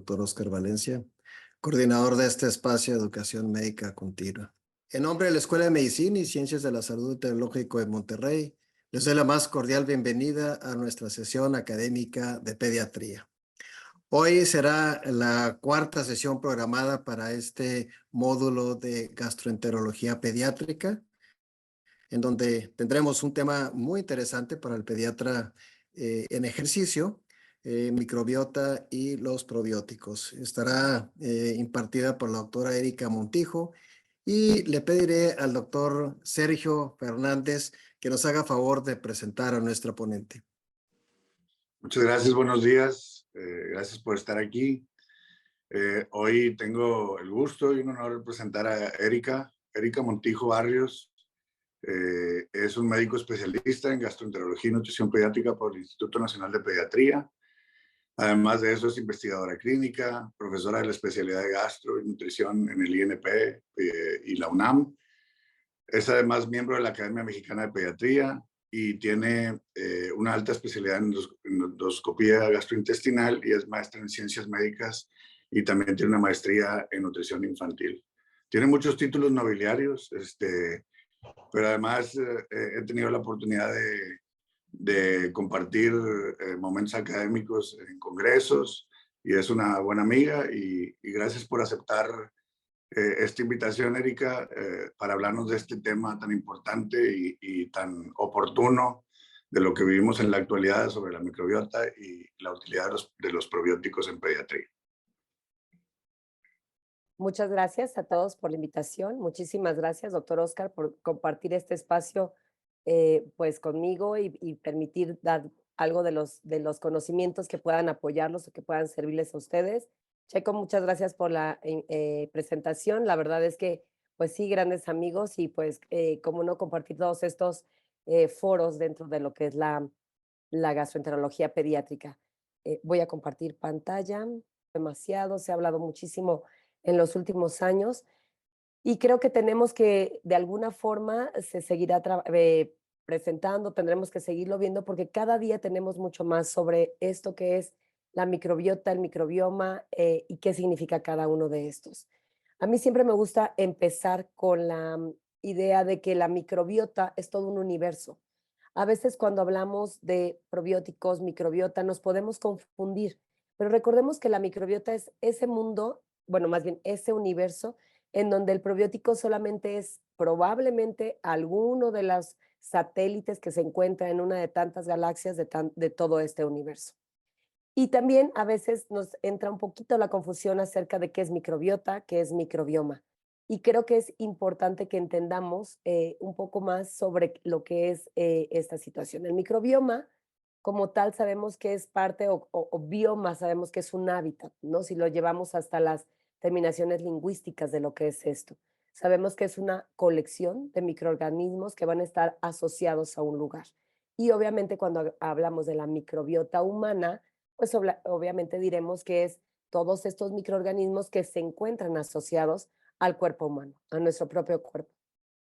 doctor Oscar Valencia, coordinador de este espacio de educación médica continua. En nombre de la Escuela de Medicina y Ciencias de la Salud Tecnológico de Monterrey, les doy la más cordial bienvenida a nuestra sesión académica de pediatría. Hoy será la cuarta sesión programada para este módulo de gastroenterología pediátrica, en donde tendremos un tema muy interesante para el pediatra en ejercicio, microbiota y los probióticos. Estará impartida por la doctora Erika Montijo y le pediré al doctor Sergio Fernández que nos haga favor de presentar a nuestra ponente. Muchas gracias, buenos días. Gracias por estar aquí. Hoy tengo el gusto y un honor de presentar a Erika Montijo Barrios. Es un médico especialista en gastroenterología y nutrición pediátrica por el Instituto Nacional de Pediatría. Además de eso, es investigadora clínica, profesora de la especialidad de gastro y nutrición en el INP y la UNAM. Es además miembro de la Academia Mexicana de Pediatría y tiene una alta especialidad en endoscopía gastrointestinal y es maestra en ciencias médicas y también tiene una maestría en nutrición infantil. Tiene muchos títulos nobiliarios, pero además he tenido la oportunidad de compartir momentos académicos en congresos y es una buena amiga y gracias por aceptar esta invitación, Erika, para hablarnos de este tema tan importante y tan oportuno de lo que vivimos en la actualidad sobre la microbiota y la utilidad de los probióticos en pediatría. Muchas gracias a todos por la invitación. Muchísimas gracias, doctor Oscar, por compartir este espacio pues conmigo y permitir dar algo de los conocimientos que puedan apoyarlos o que puedan servirles a ustedes. Checo, muchas gracias por la presentación. La verdad es que, pues sí, grandes amigos y pues, cómo no compartir todos estos foros dentro de lo que es la gastroenterología pediátrica. Voy a compartir pantalla. Demasiado, se ha hablado muchísimo en los últimos años y creo que tenemos que, de alguna forma, se seguirá presentando, tendremos que seguirlo viendo porque cada día tenemos mucho más sobre esto que es la microbiota, el microbioma y qué significa cada uno de estos. A mí siempre me gusta empezar con la idea de que la microbiota es todo un universo. A veces cuando hablamos de probióticos, microbiota, nos podemos confundir, pero recordemos que la microbiota es ese mundo, bueno, más bien ese universo en donde el probiótico solamente es probablemente alguno de los satélites que se encuentra en una de tantas galaxias de todo este universo. Y también a veces nos entra un poquito la confusión acerca de qué es microbiota, qué es microbioma. Y creo que es importante que entendamos un poco más sobre lo que es esta situación. El microbioma, como tal, sabemos que es parte, o bioma, sabemos que es un hábitat, ¿no? Si lo llevamos hasta las terminaciones lingüísticas de lo que es esto. Sabemos que es una colección de microorganismos que van a estar asociados a un lugar. Y obviamente cuando hablamos de la microbiota humana, pues obviamente diremos que es todos estos microorganismos que se encuentran asociados al cuerpo humano, a nuestro propio cuerpo.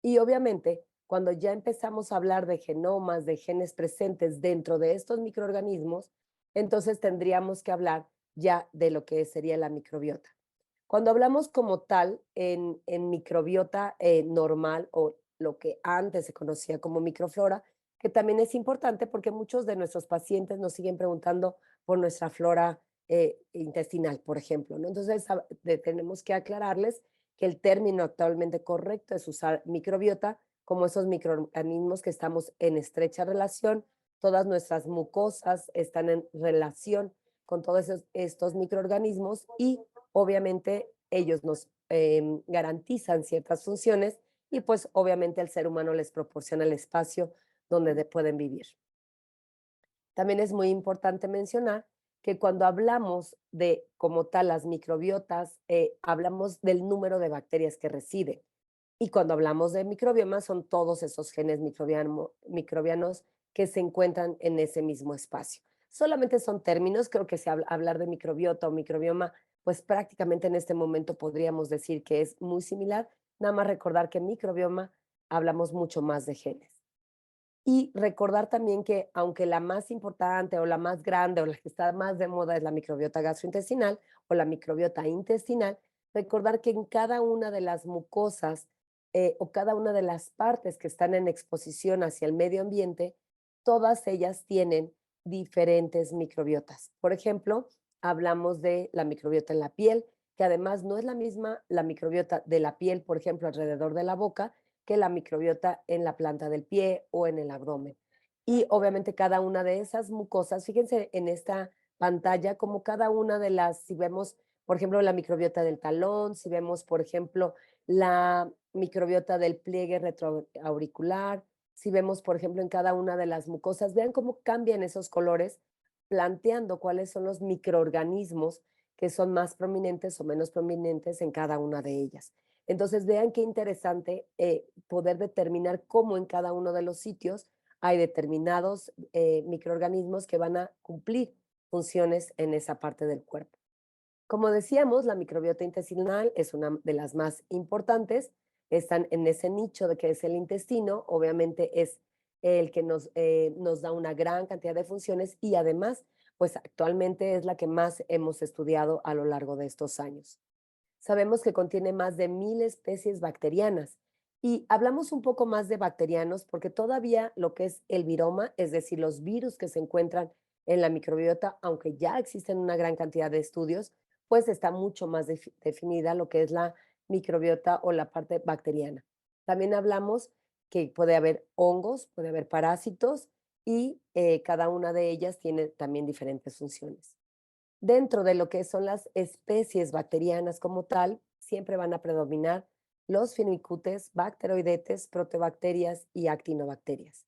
Y obviamente, cuando ya empezamos a hablar de genomas, de genes presentes dentro de estos microorganismos, entonces tendríamos que hablar ya de lo que sería la microbiota. Cuando hablamos como tal en microbiota normal o lo que antes se conocía como microflora, que también es importante porque muchos de nuestros pacientes nos siguen preguntando por nuestra flora intestinal, por ejemplo, ¿no? Entonces tenemos que aclararles que el término actualmente correcto es usar microbiota como esos microorganismos que estamos en estrecha relación, todas nuestras mucosas están en relación con todos estos microorganismos y obviamente ellos nos garantizan ciertas funciones y pues obviamente el ser humano les proporciona el espacio donde pueden vivir. También es muy importante mencionar que cuando hablamos de como tal las microbiotas, hablamos del número de bacterias que residen. Y cuando hablamos de microbioma, son todos esos genes microbianos que se encuentran en ese mismo espacio. Solamente son términos, creo que hablar de microbiota o microbioma, pues prácticamente en este momento podríamos decir que es muy similar, nada más recordar que microbioma hablamos mucho más de genes. Y recordar también que aunque la más importante o la más grande o la que está más de moda es la microbiota gastrointestinal o la microbiota intestinal, recordar que en cada una de las mucosas o cada una de las partes que están en exposición hacia el medio ambiente, todas ellas tienen diferentes microbiotas. Por ejemplo, hablamos de la microbiota en la piel, que además no es la misma la microbiota de la piel, por ejemplo, alrededor de la boca, que la microbiota en la planta del pie o en el abdomen. Y obviamente cada una de esas mucosas, fíjense en esta pantalla como cada una de las, si vemos, por ejemplo, la microbiota del talón, si vemos, por ejemplo, la microbiota del pliegue retroauricular, si vemos, por ejemplo, en cada una de las mucosas, vean cómo cambian esos colores, planteando cuáles son los microorganismos que son más prominentes o menos prominentes en cada una de ellas. Entonces, vean qué interesante poder determinar cómo en cada uno de los sitios hay determinados microorganismos que van a cumplir funciones en esa parte del cuerpo. Como decíamos, la microbiota intestinal es una de las más importantes. Están en ese nicho de que es el intestino. Obviamente es el que nos da una gran cantidad de funciones y además, pues actualmente es la que más hemos estudiado a lo largo de estos años. Sabemos que contiene más de 1000 especies bacterianas y hablamos un poco más de bacterianos porque todavía lo que es el viroma, es decir, los virus que se encuentran en la microbiota, aunque ya existen una gran cantidad de estudios, pues está mucho más definida lo que es la microbiota o la parte bacteriana. También hablamos que puede haber hongos, puede haber parásitos y cada una de ellas tiene también diferentes funciones. Dentro de lo que son las especies bacterianas como tal, siempre van a predominar los firmicutes, bacteroidetes, protobacterias y actinobacterias.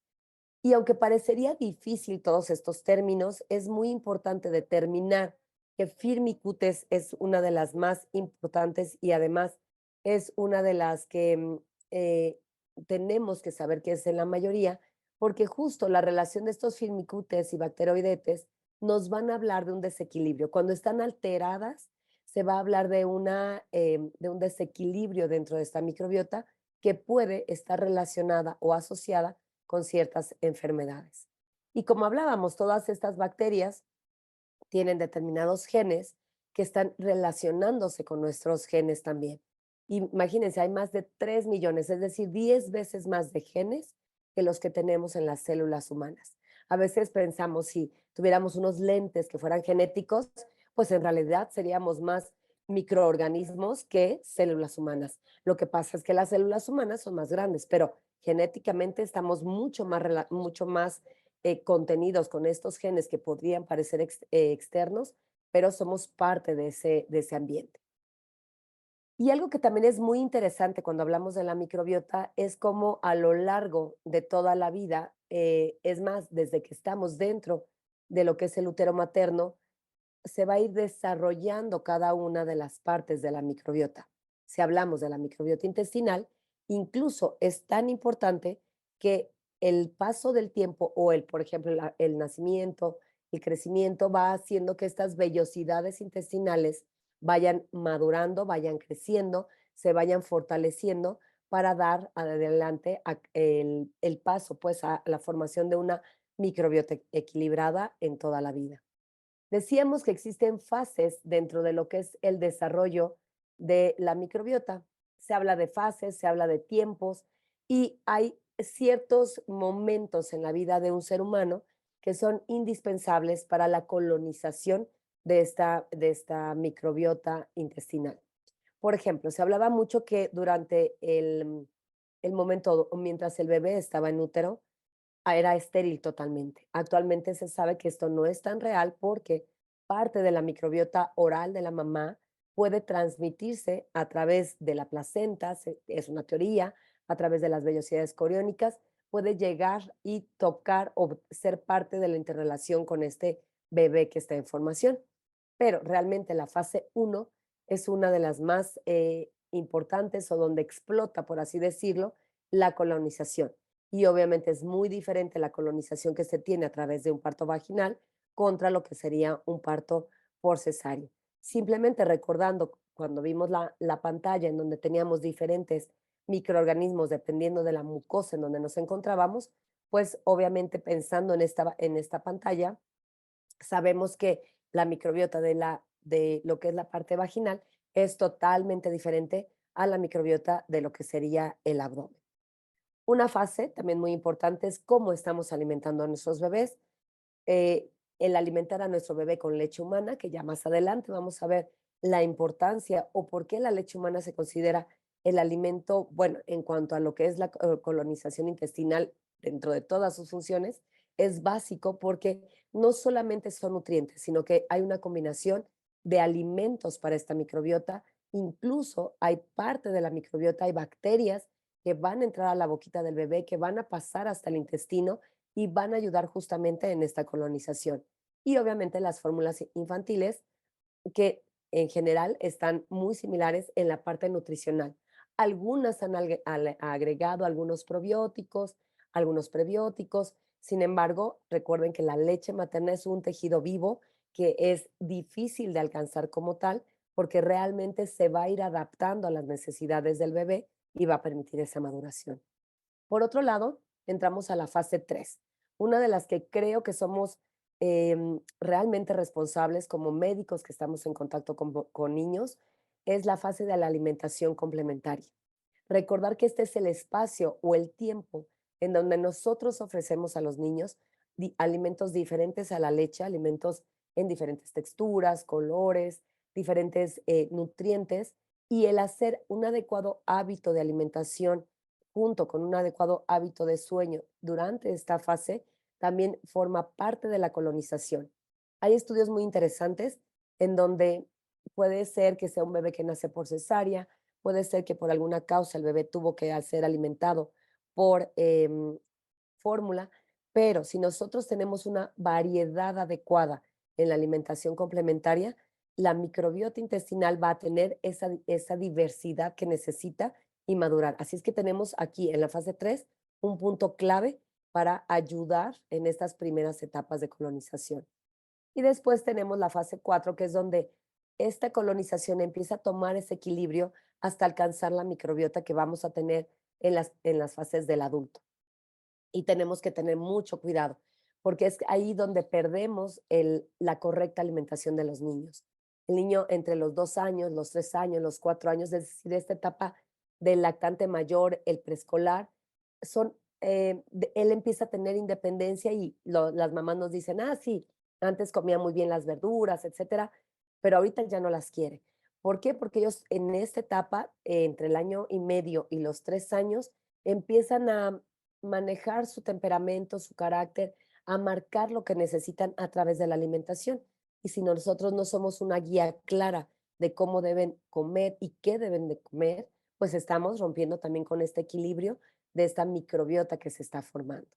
Y aunque parecería difícil todos estos términos, es muy importante determinar que Firmicutes es una de las más importantes y además es una de las que tenemos que saber que es en la mayoría, porque justo la relación de estos Firmicutes y bacteroidetes nos van a hablar de un desequilibrio. Cuando están alteradas, se va a hablar de un desequilibrio dentro de esta microbiota que puede estar relacionada o asociada con ciertas enfermedades. Y como hablábamos, todas estas bacterias tienen determinados genes que están relacionándose con nuestros genes también. Imagínense, hay más de 3 millones, es decir, 10 veces más de genes que los que tenemos en las células humanas. A veces pensamos, si tuviéramos unos lentes que fueran genéticos, pues en realidad seríamos más microorganismos que células humanas. Lo que pasa es que las células humanas son más grandes, pero genéticamente estamos mucho más contenidos con estos genes que podrían parecer externos, pero somos parte de ese ambiente. Y algo que también es muy interesante cuando hablamos de la microbiota es cómo a lo largo de toda la vida, es más, desde que estamos dentro de lo que es el útero materno, se va a ir desarrollando cada una de las partes de la microbiota. Si hablamos de la microbiota intestinal, incluso es tan importante que el paso del tiempo o por ejemplo, el nacimiento, el crecimiento va haciendo que estas vellosidades intestinales vayan madurando, vayan creciendo, se vayan fortaleciendo para dar adelante el paso pues a la formación de una microbiota equilibrada en toda la vida. Decíamos que existen fases dentro de lo que es el desarrollo de la microbiota. Se habla de fases, se habla de tiempos y hay ciertos momentos en la vida de un ser humano que son indispensables para la colonización de esta microbiota intestinal. Por ejemplo, se hablaba mucho que durante el momento, mientras el bebé estaba en útero, era estéril totalmente. Actualmente se sabe que esto no es tan real porque parte de la microbiota oral de la mamá puede transmitirse a través de la placenta, es una teoría, a través de las vellosidades coriónicas, puede llegar y tocar o ser parte de la interrelación con este bebé que está en formación. Pero realmente la fase uno es una de las más importantes o donde explota, por así decirlo, la colonización. Y obviamente es muy diferente la colonización que se tiene a través de un parto vaginal contra lo que sería un parto por cesárea. Simplemente recordando cuando vimos la pantalla en donde teníamos diferentes microorganismos dependiendo de la mucosa en donde nos encontrábamos, pues obviamente pensando en esta pantalla, sabemos que la microbiota de lo que es la parte vaginal es totalmente diferente a la microbiota de lo que sería el abdomen. Una fase también muy importante es cómo estamos alimentando a nuestros bebés. El alimentar a nuestro bebé con leche humana, que ya más adelante vamos a ver la importancia o por qué la leche humana se considera el alimento, bueno, en cuanto a lo que es la colonización intestinal dentro de todas sus funciones, es básico porque no solamente son nutrientes, sino que hay una combinación de alimentos para esta microbiota. Incluso hay parte de la microbiota, hay bacterias que van a entrar a la boquita del bebé, que van a pasar hasta el intestino y van a ayudar justamente en esta colonización. Y obviamente las fórmulas infantiles que en general están muy similares en la parte nutricional. Algunas han agregado algunos probióticos, algunos prebióticos. Sin embargo, recuerden que la leche materna es un tejido vivo que es difícil de alcanzar como tal porque realmente se va a ir adaptando a las necesidades del bebé y va a permitir esa maduración. Por otro lado, entramos a la fase 3, una de las que creo que somos realmente responsables como médicos que estamos en contacto con niños, es la fase de la alimentación complementaria. Recordar que este es el espacio o el tiempo en donde nosotros ofrecemos a los niños alimentos diferentes a la leche, alimentos en diferentes texturas, colores, diferentes nutrientes, y el hacer un adecuado hábito de alimentación junto con un adecuado hábito de sueño durante esta fase también forma parte de la colonización. Hay estudios muy interesantes en donde puede ser que sea un bebé que nace por cesárea, puede ser que por alguna causa el bebé tuvo que ser alimentado por fórmula, pero si nosotros tenemos una variedad adecuada en la alimentación complementaria, la microbiota intestinal va a tener esa diversidad que necesita y madurar. Así es que tenemos aquí en la fase 3 un punto clave para ayudar en estas primeras etapas de colonización. Y después tenemos la fase 4, que es donde esta colonización empieza a tomar ese equilibrio hasta alcanzar la microbiota que vamos a tener en las fases del adulto. Y tenemos que tener mucho cuidado, porque es ahí donde perdemos la correcta alimentación de los niños. El niño entre los 2 años, los 3 años, los 4 años, es decir, esta etapa del lactante mayor, el preescolar, él empieza a tener independencia y las mamás nos dicen, ah, sí, antes comía muy bien las verduras, etcétera, pero ahorita ya no las quiere. ¿Por qué? Porque ellos en esta etapa, entre el año y medio y los 3 años, empiezan a manejar su temperamento, su carácter, a marcar lo que necesitan a través de la alimentación. Y si nosotros no somos una guía clara de cómo deben comer y qué deben de comer, pues estamos rompiendo también con este equilibrio de esta microbiota que se está formando.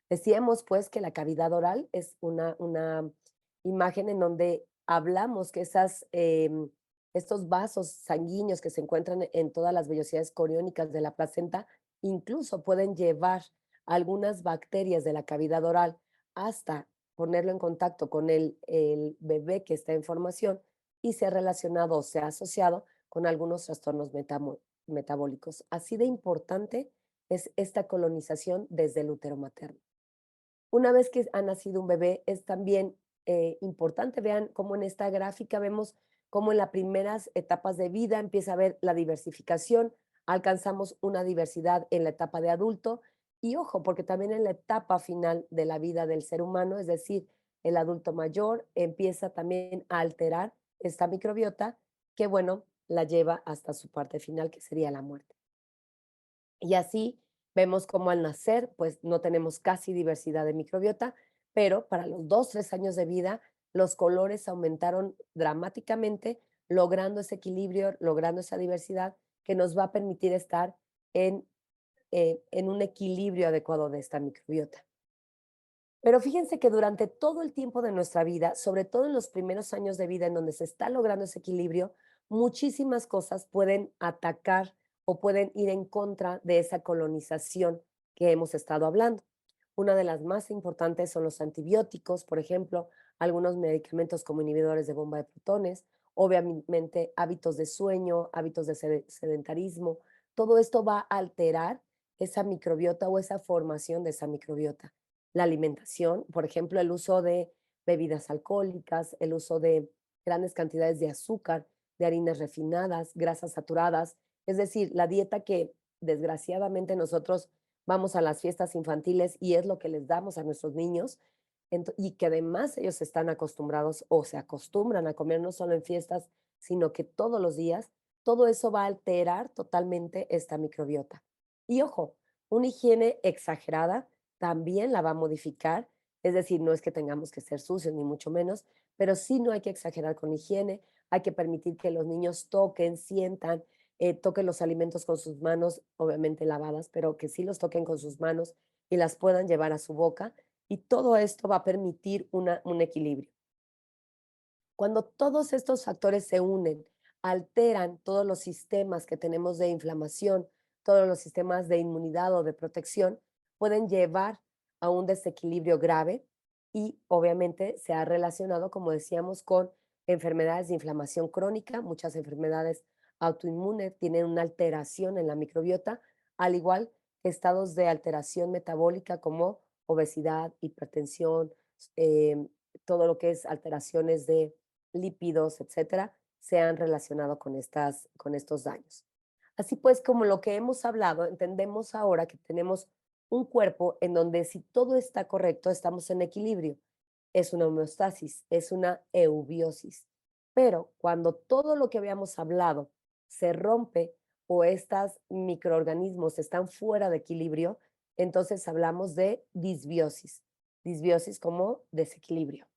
Decíamos pues que la cavidad oral es una imagen en donde hablamos que estos vasos sanguíneos que se encuentran en todas las vellosidades coriónicas de la placenta incluso pueden llevar algunas bacterias de la cavidad oral hasta ponerlo en contacto con el bebé que está en formación y se ha relacionado o se ha asociado con algunos trastornos metabólicos. Así de importante es esta colonización desde el útero materno. Una vez que ha nacido un bebé, es también importante, vean cómo en esta gráfica vemos cómo en las primeras etapas de vida empieza a haber la diversificación, alcanzamos una diversidad en la etapa de adulto y ojo, porque también en la etapa final de la vida del ser humano, es decir, el adulto mayor empieza también a alterar esta microbiota que, bueno, la lleva hasta su parte final, que sería la muerte. Y así vemos cómo al nacer, pues no tenemos casi diversidad de microbiota, pero para los 2, 3 años de vida, los colores aumentaron dramáticamente, logrando ese equilibrio, logrando esa diversidad que nos va a permitir estar en, en un equilibrio adecuado de esta microbiota. Pero fíjense que durante todo el tiempo de nuestra vida, sobre todo en los primeros años de vida en donde se está logrando ese equilibrio, muchísimas cosas pueden atacar o pueden ir en contra de esa colonización que hemos estado hablando. Una de las más importantes son los antibióticos, por ejemplo, algunos medicamentos como inhibidores de bomba de protones, obviamente hábitos de sueño, hábitos de sedentarismo. Todo esto va a alterar esa microbiota o esa formación de esa microbiota. La alimentación, por ejemplo, el uso de bebidas alcohólicas, el uso de grandes cantidades de azúcar, de harinas refinadas, grasas saturadas, es decir, la dieta que desgraciadamente nosotros vamos a las fiestas infantiles y es lo que les damos a nuestros niños, y que además ellos están acostumbrados o se acostumbran a comer no solo en fiestas, sino que todos los días, todo eso va a alterar totalmente esta microbiota. Y ojo, una higiene exagerada también la va a modificar, es decir, no es que tengamos que ser sucios ni mucho menos, pero sí no hay que exagerar con higiene, hay que permitir que los niños toquen, sientan, toquen los alimentos con sus manos, obviamente lavadas, pero que sí los toquen con sus manos y las puedan llevar a su boca. Y todo esto va a permitir un equilibrio. Cuando todos estos factores se unen, alteran todos los sistemas que tenemos de inflamación, todos los sistemas de inmunidad o de protección, pueden llevar a un desequilibrio grave y obviamente se ha relacionado, como decíamos, con enfermedades de inflamación crónica. Muchas enfermedades autoinmunes tienen una alteración en la microbiota, al igual que estados de alteración metabólica como obesidad, hipertensión, eh, todo lo que es alteraciones de lípidos, etcétera, se han relacionado con estos daños. Así pues, como lo que hemos hablado, entendemos ahora que tenemos un cuerpo en donde si todo está correcto, estamos en equilibrio. Es una homeostasis, es una eubiosis. Pero cuando todo lo que habíamos hablado se rompe o estos microorganismos están fuera de equilibrio, entonces hablamos de disbiosis. Disbiosis como desequilibrio.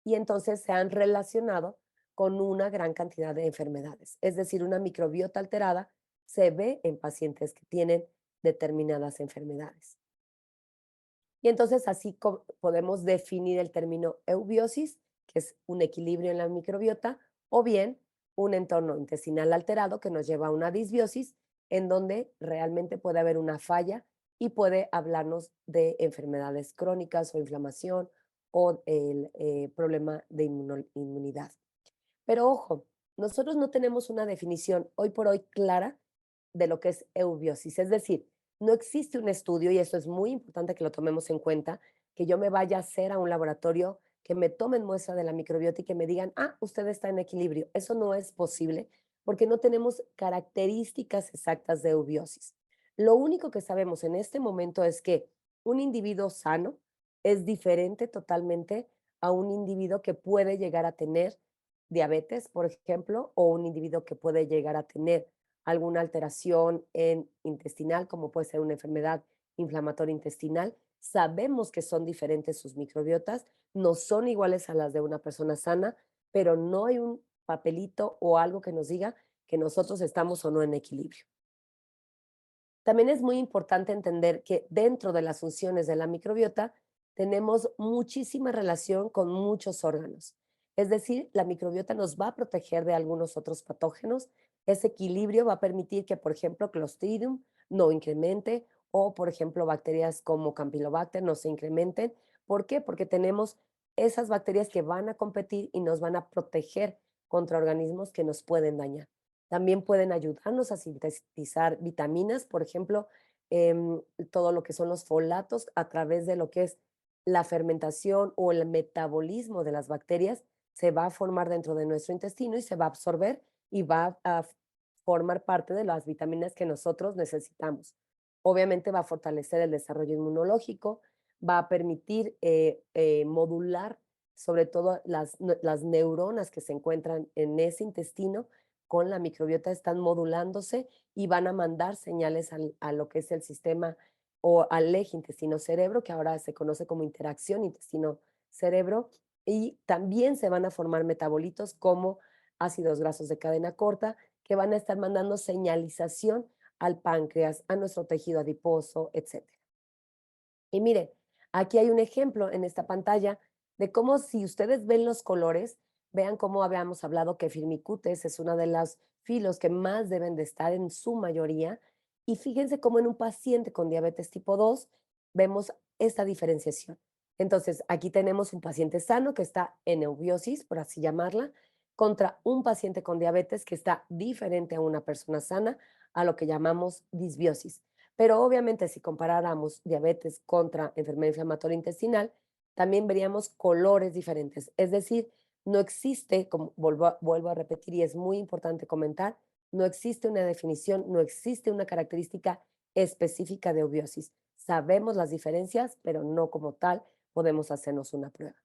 Y entonces se han relacionado con una gran cantidad de enfermedades. Es decir, una microbiota alterada se ve en pacientes que tienen determinadas enfermedades. Y entonces así podemos definir el término eubiosis, que es un equilibrio en la microbiota, o bien un entorno intestinal alterado que nos lleva a una disbiosis, en donde realmente puede haber una falla y puede hablarnos de enfermedades crónicas o inflamación o el problema de inmunidad. Pero ojo, nosotros no tenemos una definición hoy por hoy clara de lo que es eubiosis. Es decir, no existe un estudio, y eso es muy importante que lo tomemos en cuenta, que yo me vaya a hacer a un laboratorio, que me tomen muestra de la microbiota y que me digan, ah, usted está en equilibrio. Eso no es posible porque no tenemos características exactas de eubiosis. Lo único que sabemos en este momento es que un individuo sano es diferente totalmente a un individuo que puede llegar a tener diabetes, por ejemplo, o un individuo que puede llegar a tener alguna alteración en intestinal, como puede ser una enfermedad inflamatoria intestinal. Sabemos que son diferentes sus microbiotas, no son iguales a las de una persona sana, pero no hay un papelito o algo que nos diga que nosotros estamos o no en equilibrio. También es muy importante entender que dentro de las funciones de la microbiota tenemos muchísima relación con muchos órganos. Es decir, la microbiota nos va a proteger de algunos otros patógenos. Ese equilibrio va a permitir que, por ejemplo, Clostridium no incremente o, por ejemplo, bacterias como Campylobacter no se incrementen. ¿Por qué? Porque tenemos esas bacterias que van a competir y nos van a proteger contra organismos que nos pueden dañar. También pueden ayudarnos a sintetizar vitaminas, por ejemplo, todo lo que son los folatos a través de lo que es la fermentación o el metabolismo de las bacterias, se va a formar dentro de nuestro intestino y se va a absorber y va a formar parte de las vitaminas que nosotros necesitamos. Obviamente va a fortalecer el desarrollo inmunológico, va a permitir modular sobre todo las neuronas que se encuentran en ese intestino con la microbiota están modulándose y van a mandar señales a lo que es el sistema o al eje intestino-cerebro, que ahora se conoce como interacción intestino-cerebro, y también se van a formar metabolitos como ácidos grasos de cadena corta, que van a estar mandando señalización al páncreas, a nuestro tejido adiposo, etcétera. Y mire, aquí hay un ejemplo en esta pantalla de cómo si ustedes ven los colores, vean cómo habíamos hablado que Firmicutes es una de las filos que más deben de estar en su mayoría. Y fíjense cómo en un paciente con diabetes tipo 2 vemos esta diferenciación. Entonces, aquí tenemos un paciente sano que está en eubiosis, por así llamarla, contra un paciente con diabetes que está diferente a una persona sana, a lo que llamamos disbiosis. Pero obviamente si comparáramos diabetes contra enfermedad inflamatoria intestinal, también veríamos colores diferentes. Es decir, no existe, como vuelvo a repetir y es muy importante comentar, no existe una definición, no existe una característica específica de obviosis. Sabemos las diferencias, pero no como tal podemos hacernos una prueba.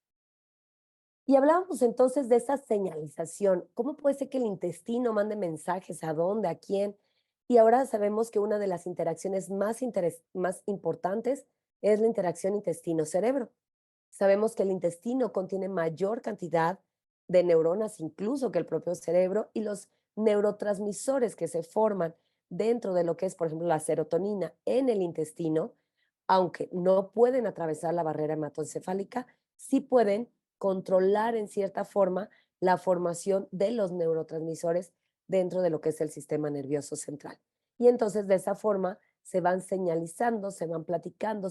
Y hablábamos entonces de esa señalización. ¿Cómo puede ser que el intestino mande mensajes? ¿A dónde? ¿A quién? Y ahora sabemos que una de las interacciones más importantes es la interacción intestino-cerebro. Sabemos que el intestino contiene mayor cantidad de neuronas incluso que el propio cerebro y los neurotransmisores que se forman dentro de lo que es, por ejemplo, la serotonina en el intestino, aunque no pueden atravesar la barrera hematoencefálica, sí pueden controlar en cierta forma la formación de los neurotransmisores dentro de lo que es el sistema nervioso central. Y entonces de esa forma se van señalizando, se van platicando,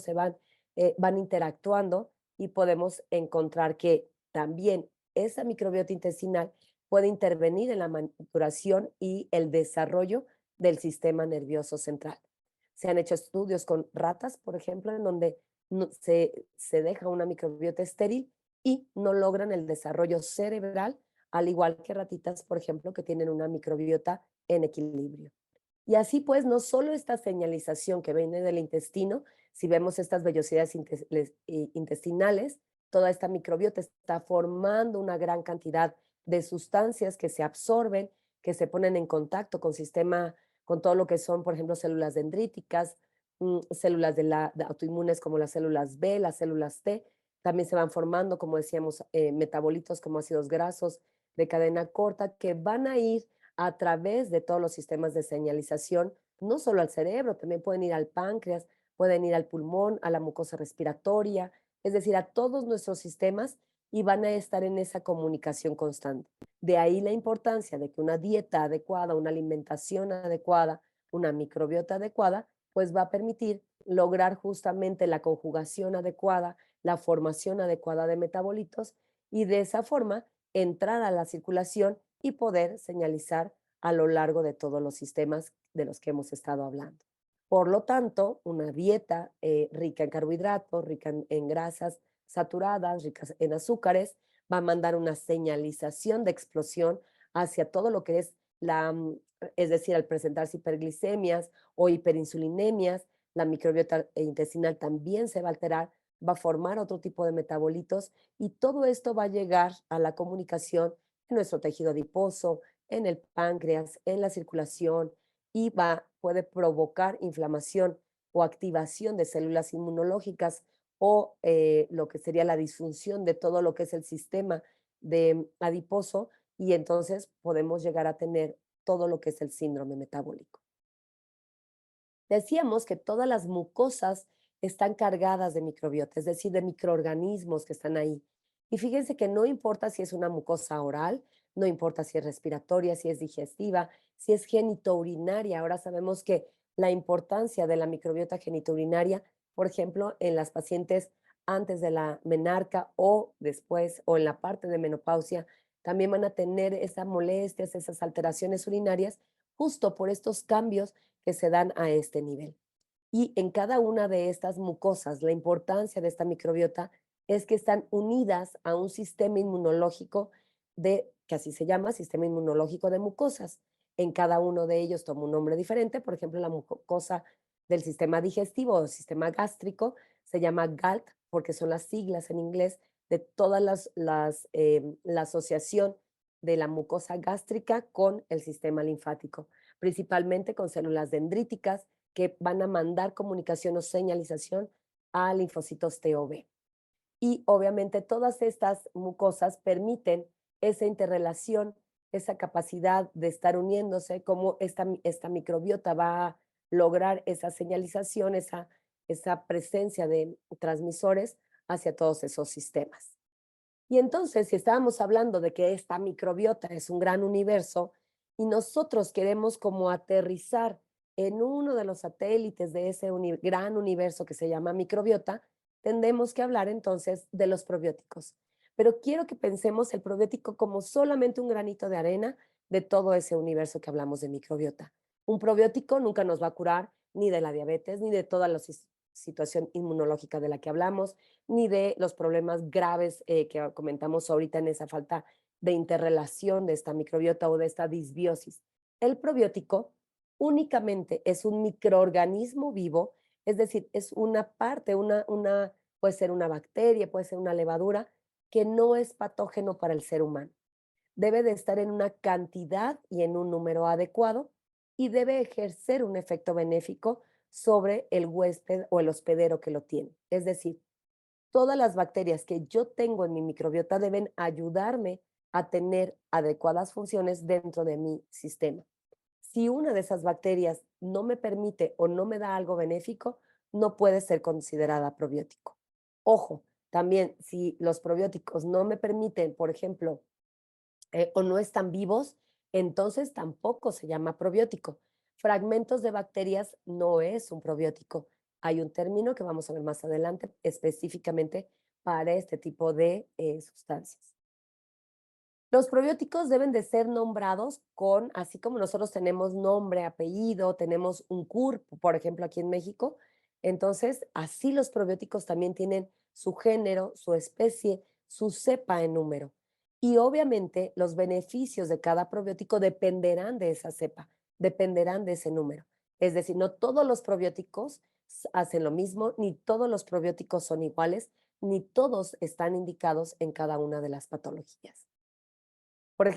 van interactuando y podemos encontrar que también esa microbiota intestinal puede intervenir en la maturación y el desarrollo del sistema nervioso central. Se han hecho estudios con ratas, por ejemplo, en donde se deja una microbiota estéril y no logran el desarrollo cerebral, al igual que ratitas, por ejemplo, que tienen una microbiota en equilibrio. Y así pues, no solo esta señalización que viene del intestino, si vemos estas vellosidades intestinales, toda esta microbiota está formando una gran cantidad de sustancias que se absorben, que se ponen en contacto con todo lo que son, por ejemplo, células dendríticas, células de autoinmunes como las células B, las células T, también se van formando, como decíamos, metabolitos como ácidos grasos de cadena corta que van a ir a través de todos los sistemas de señalización, no solo al cerebro, también pueden ir al páncreas, pueden ir al pulmón, a la mucosa respiratoria, es decir, a todos nuestros sistemas y van a estar en esa comunicación constante. De ahí la importancia de que una dieta adecuada, una alimentación adecuada, una microbiota adecuada, pues va a permitir lograr justamente la conjugación adecuada, la formación adecuada de metabolitos y de esa forma entrar a la circulación y poder señalizar a lo largo de todos los sistemas de los que hemos estado hablando. Por lo tanto, una dieta rica en carbohidratos, rica en grasas saturadas, ricas en azúcares, va a mandar una señalización de explosión hacia todo lo que es es decir, al presentarse hiperglicemias o hiperinsulinemias, la microbiota intestinal también se va a alterar, va a formar otro tipo de metabolitos y todo esto va a llegar a la comunicación en nuestro tejido adiposo, en el páncreas, en la circulación y puede provocar inflamación o activación de células inmunológicas o lo que sería la disfunción de todo lo que es el sistema de adiposo y entonces podemos llegar a tener todo lo que es el síndrome metabólico. Decíamos que todas las mucosas están cargadas de microbiota, es decir, de microorganismos que están ahí. Y fíjense que no importa si es una mucosa oral, no importa si es respiratoria, si es digestiva, si es genitourinaria. Ahora sabemos que la importancia de la microbiota genitourinaria, por ejemplo, en las pacientes antes de la menarca o después o en la parte de menopausia, también van a tener esas molestias, esas alteraciones urinarias, justo por estos cambios que se dan a este nivel. Y en cada una de estas mucosas, la importancia de esta microbiota es que están unidas a un sistema inmunológico que así se llama, sistema inmunológico de mucosas. En cada uno de ellos toma un nombre diferente. Por ejemplo, la mucosa del sistema digestivo o sistema gástrico se llama GALT porque son las siglas en inglés de todas la asociación de la mucosa gástrica con el sistema linfático, principalmente con células dendríticas que van a mandar comunicación o señalización a linfocitos TOB. Y obviamente todas estas mucosas permiten esa interrelación, esa capacidad de estar uniéndose, como esta microbiota va a lograr esa señalización, esa presencia de transmisores hacia todos esos sistemas. Y entonces, si estábamos hablando de que esta microbiota es un gran universo y nosotros queremos como aterrizar en uno de los satélites de ese gran universo que se llama microbiota, tendremos que hablar entonces de los probióticos. Pero quiero que pensemos el probiótico como solamente un granito de arena de todo ese universo que hablamos de microbiota. Un probiótico nunca nos va a curar ni de la diabetes, ni de toda la situación inmunológica de la que hablamos, ni de los problemas graves que comentamos ahorita en esa falta de interrelación de esta microbiota o de esta disbiosis. El probiótico únicamente es un microorganismo vivo, es decir, es una parte, puede ser una bacteria, puede ser una levadura, que no es patógeno para el ser humano. Debe de estar en una cantidad y en un número adecuado y debe ejercer un efecto benéfico sobre el huésped o el hospedero que lo tiene. Es decir, todas las bacterias que yo tengo en mi microbiota deben ayudarme a tener adecuadas funciones dentro de mi sistema. Si una de esas bacterias no me permite o no me da algo benéfico, no puede ser considerada probiótico. Ojo, también si los probióticos no me permiten, por ejemplo, o no están vivos, entonces tampoco se llama probiótico. Fragmentos de bacterias no es un probiótico. Hay un término que vamos a ver más adelante específicamente para este tipo de sustancias. Los probióticos deben de ser nombrados con, así como nosotros tenemos nombre, apellido, tenemos un CUR, por ejemplo, aquí en México, entonces así los probióticos también tienen su género, su especie, su cepa en número. Y obviamente los beneficios de cada probiótico dependerán de esa cepa, dependerán de ese número. Es decir, no todos los probióticos hacen lo mismo, ni todos los probióticos son iguales, ni todos están indicados en cada una de las patologías.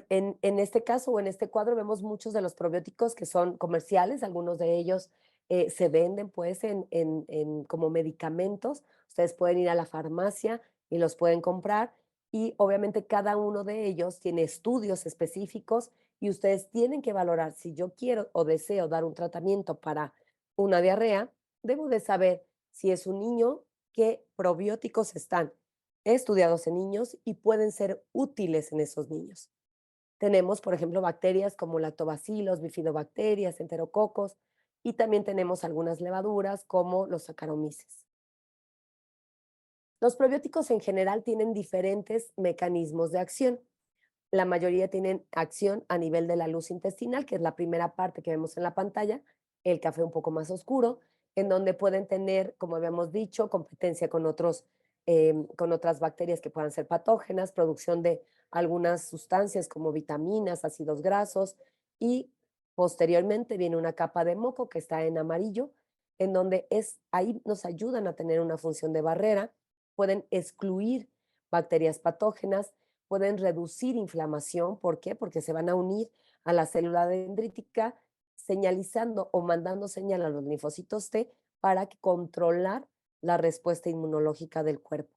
En este caso o en este cuadro vemos muchos de los probióticos que son comerciales, algunos de ellos se venden pues como medicamentos. Ustedes pueden ir a la farmacia y los pueden comprar y obviamente cada uno de ellos tiene estudios específicos y ustedes tienen que valorar si yo quiero o deseo dar un tratamiento para una diarrea, debo de saber si es un niño, qué probióticos están estudiados en niños y pueden ser útiles en esos niños. Tenemos, por ejemplo, bacterias como lactobacilos, bifidobacterias, enterococos y también tenemos algunas levaduras como los Saccharomyces. Los probióticos en general tienen diferentes mecanismos de acción. La mayoría tienen acción a nivel de la luz intestinal, que es la primera parte que vemos en la pantalla, el café un poco más oscuro, en donde pueden tener, como habíamos dicho, competencia con otras bacterias que puedan ser patógenas, producción de algunas sustancias como vitaminas, ácidos grasos y posteriormente viene una capa de moco que está en amarillo, en donde ahí nos ayudan a tener una función de barrera, pueden excluir bacterias patógenas, pueden reducir inflamación. ¿Por qué? Porque se van a unir a la célula dendrítica señalizando o mandando señal a los linfocitos T para controlar la respuesta inmunológica del cuerpo.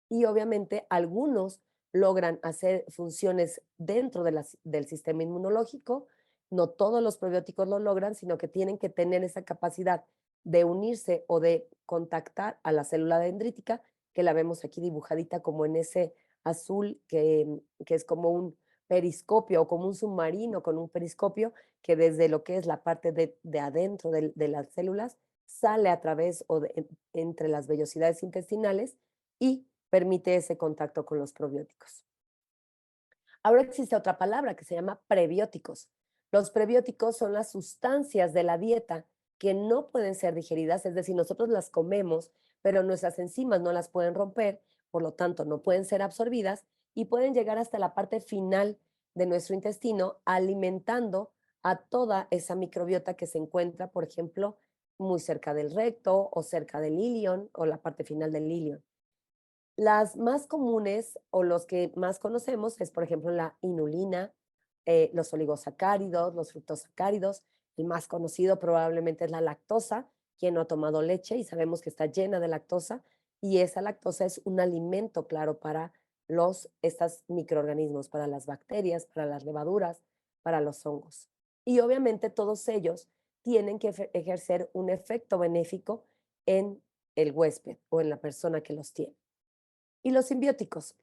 Y obviamente algunos logran hacer funciones dentro del sistema inmunológico. No todos los probióticos lo logran, sino que tienen que tener esa capacidad de unirse o de contactar a la célula dendrítica, que la vemos aquí dibujadita como en ese azul que es como un periscopio o como un submarino con un periscopio que desde lo que es la parte de adentro de las células sale a través o entre las vellosidades intestinales y permite ese contacto con los probióticos. Ahora existe otra palabra que se llama prebióticos. Los prebióticos son las sustancias de la dieta que no pueden ser digeridas, es decir, nosotros las comemos, pero nuestras enzimas no las pueden romper, por lo tanto no pueden ser absorbidas y pueden llegar hasta la parte final de nuestro intestino alimentando a toda esa microbiota que se encuentra, por ejemplo, muy cerca del recto o cerca del ilion o la parte final del ilion. Las más comunes o los que más conocemos es, por ejemplo, la inulina, los oligosacáridos, los fructosacáridos. El más conocido probablemente es la lactosa, quien no ha tomado leche y sabemos que está llena de lactosa y esa lactosa es un alimento claro para estos microorganismos, para las bacterias, para las levaduras, para los hongos. Y obviamente todos ellos tienen que ejercer un efecto benéfico en el huésped o en la persona que los tiene. Y los simbióticos,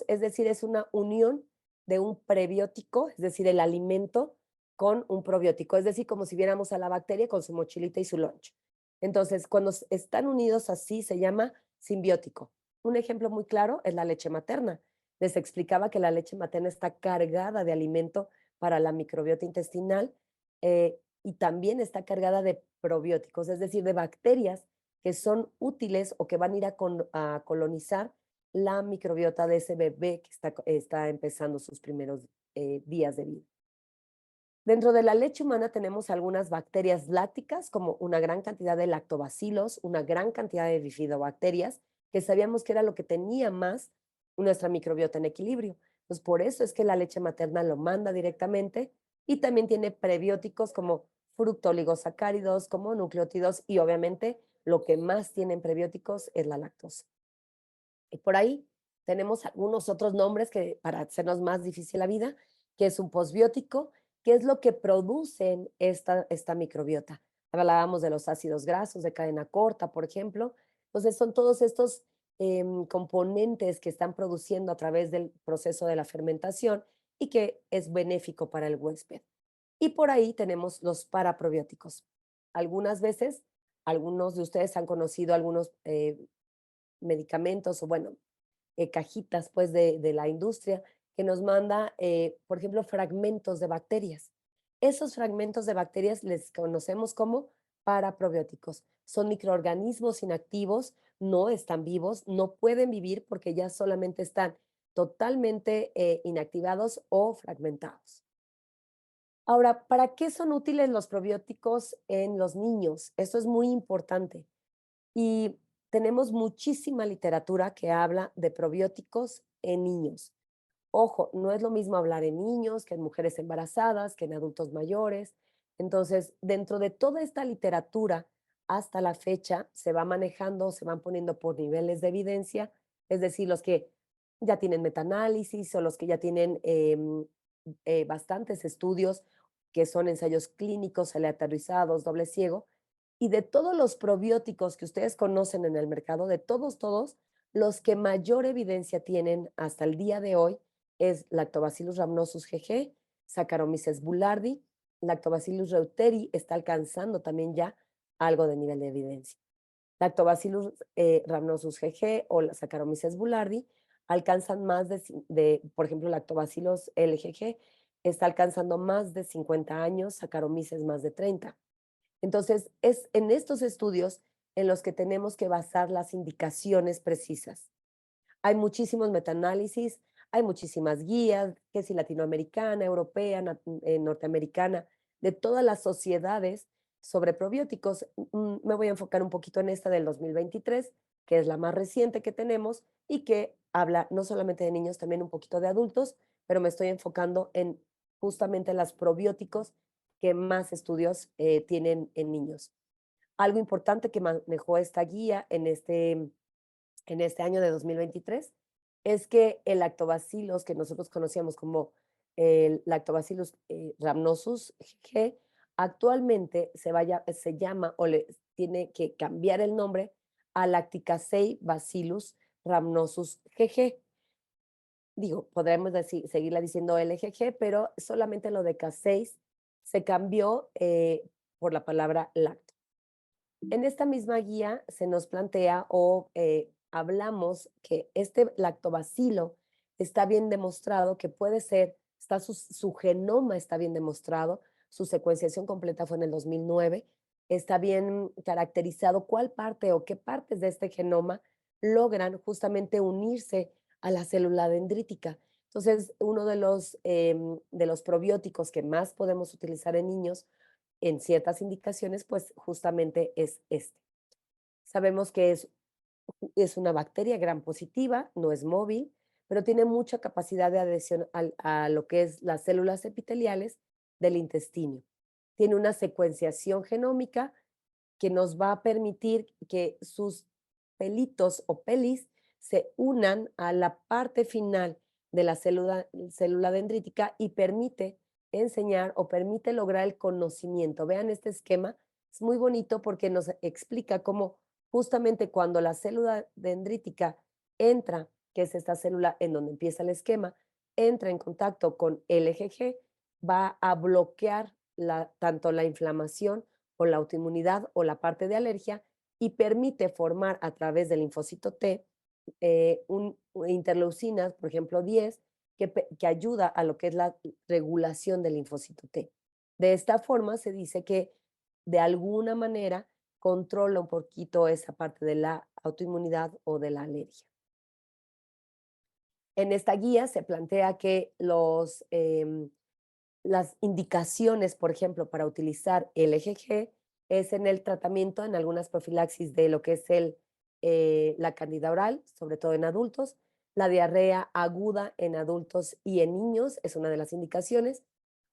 es decir, es una unión de un prebiótico, es decir, el alimento con un probiótico, es decir, como si viéramos a la bacteria con su mochilita y su lunch. Entonces, cuando están unidos así, se llama simbiótico. Un ejemplo muy claro es la leche materna. Les explicaba que la leche materna está cargada de alimento para la microbiota intestinal y también está cargada de probióticos, es decir, de bacterias que son útiles o que van a ir a colonizar la microbiota de ese bebé que está empezando sus primeros días de vida. Dentro de la leche humana tenemos algunas bacterias lácticas, como una gran cantidad de lactobacilos, una gran cantidad de bifidobacterias, que sabíamos que era lo que tenía más nuestra microbiota en equilibrio. Pues por eso es que la leche materna lo manda directamente y también tiene prebióticos como fructooligosacáridos, como nucleótidos y obviamente lo que más tienen prebióticos es la lactosa. Y por ahí tenemos algunos otros nombres que para hacernos más difícil la vida, que es un posbiótico, que es lo que producen esta microbiota. Hablábamos de los ácidos grasos de cadena corta, por ejemplo. Entonces son todos estos componentes que están produciendo a través del proceso de la fermentación y que es benéfico para el huésped. Y por ahí tenemos los paraprobióticos. Algunas veces, algunos de ustedes han conocido algunos medicamentos o bueno, cajitas pues de la industria que nos manda, por ejemplo, fragmentos de bacterias. Esos fragmentos de bacterias les conocemos como paraprobióticos. Son microorganismos inactivos, no están vivos, no pueden vivir porque ya solamente están totalmente inactivados o fragmentados. Ahora, ¿para qué son útiles los probióticos en los niños? Esto es muy importante. Y tenemos muchísima literatura que habla de probióticos en niños. Ojo, no es lo mismo hablar en niños que en mujeres embarazadas, que en adultos mayores. Entonces, dentro de toda esta literatura, hasta la fecha, se va manejando, se van poniendo por niveles de evidencia, es decir, los que ya tienen metaanálisis o los que ya tienen bastantes estudios, que son ensayos clínicos aleatorizados, doble ciego, y de todos los probióticos que ustedes conocen en el mercado, de todos, los que mayor evidencia tienen hasta el día de hoy es Lactobacillus rhamnosus GG, Saccharomyces boulardii, Lactobacillus reuteri está alcanzando también ya algo de nivel de evidencia. Lactobacillus rhamnosus GG o la Saccharomyces boulardii alcanzan más por ejemplo, Lactobacillus LGG está alcanzando más de 50 años, Saccharomyces más de 30. Entonces, es en estos estudios en los que tenemos que basar las indicaciones precisas. Hay muchísimos metaanálisis, hay muchísimas guías, que si latinoamericana, europea, norteamericana, de todas las sociedades sobre probióticos. Me voy a enfocar un poquito en esta del 2023, que es la más reciente que tenemos y que habla no solamente de niños, también un poquito de adultos, pero me estoy enfocando en justamente los probióticos que más estudios tienen en niños. Algo importante que manejó esta guía en este año de 2023 es que el lactobacillus que nosotros conocíamos como el lactobacillus rhamnosus G, actualmente se llama o le tiene que cambiar el nombre a Lacticacei bacillus rhamnosus GG. Digo, podremos seguirla diciendo LGG, pero solamente lo de K6 se cambió por la palabra lacto. En esta misma guía se nos plantea o hablamos que este lactobacilo está bien demostrado que puede ser, su genoma está bien demostrado, su secuenciación completa fue en el 2009, está bien caracterizado cuál parte o qué partes de este genoma logran justamente unirse a la célula dendrítica. Entonces, uno de los probióticos que más podemos utilizar en niños en ciertas indicaciones, pues justamente es este. Sabemos que es una bacteria gram positiva, no es móvil, pero tiene mucha capacidad de adhesión a lo que es las células epiteliales del intestino. Tiene una secuenciación genómica que nos va a permitir que sus pelitos o pelis se unan a la parte final de la célula dendrítica y permite enseñar o permite lograr el conocimiento. Vean este esquema, es muy bonito porque nos explica cómo justamente cuando la célula dendrítica entra, que es esta célula en donde empieza el esquema, entra en contacto con el LGG, va a bloquear tanto la inflamación o la autoinmunidad o la parte de alergia y permite formar a través del linfocito T interleucinas, por ejemplo 10, que ayuda a lo que es la regulación del linfocito T. De esta forma se dice que de alguna manera controla un poquito esa parte de la autoinmunidad o de la alergia. En esta guía se plantea que las indicaciones, por ejemplo, para utilizar el EGG es en el tratamiento en algunas profilaxis de lo que es la cándida oral, sobre todo en adultos. La diarrea aguda en adultos y en niños es una de las indicaciones.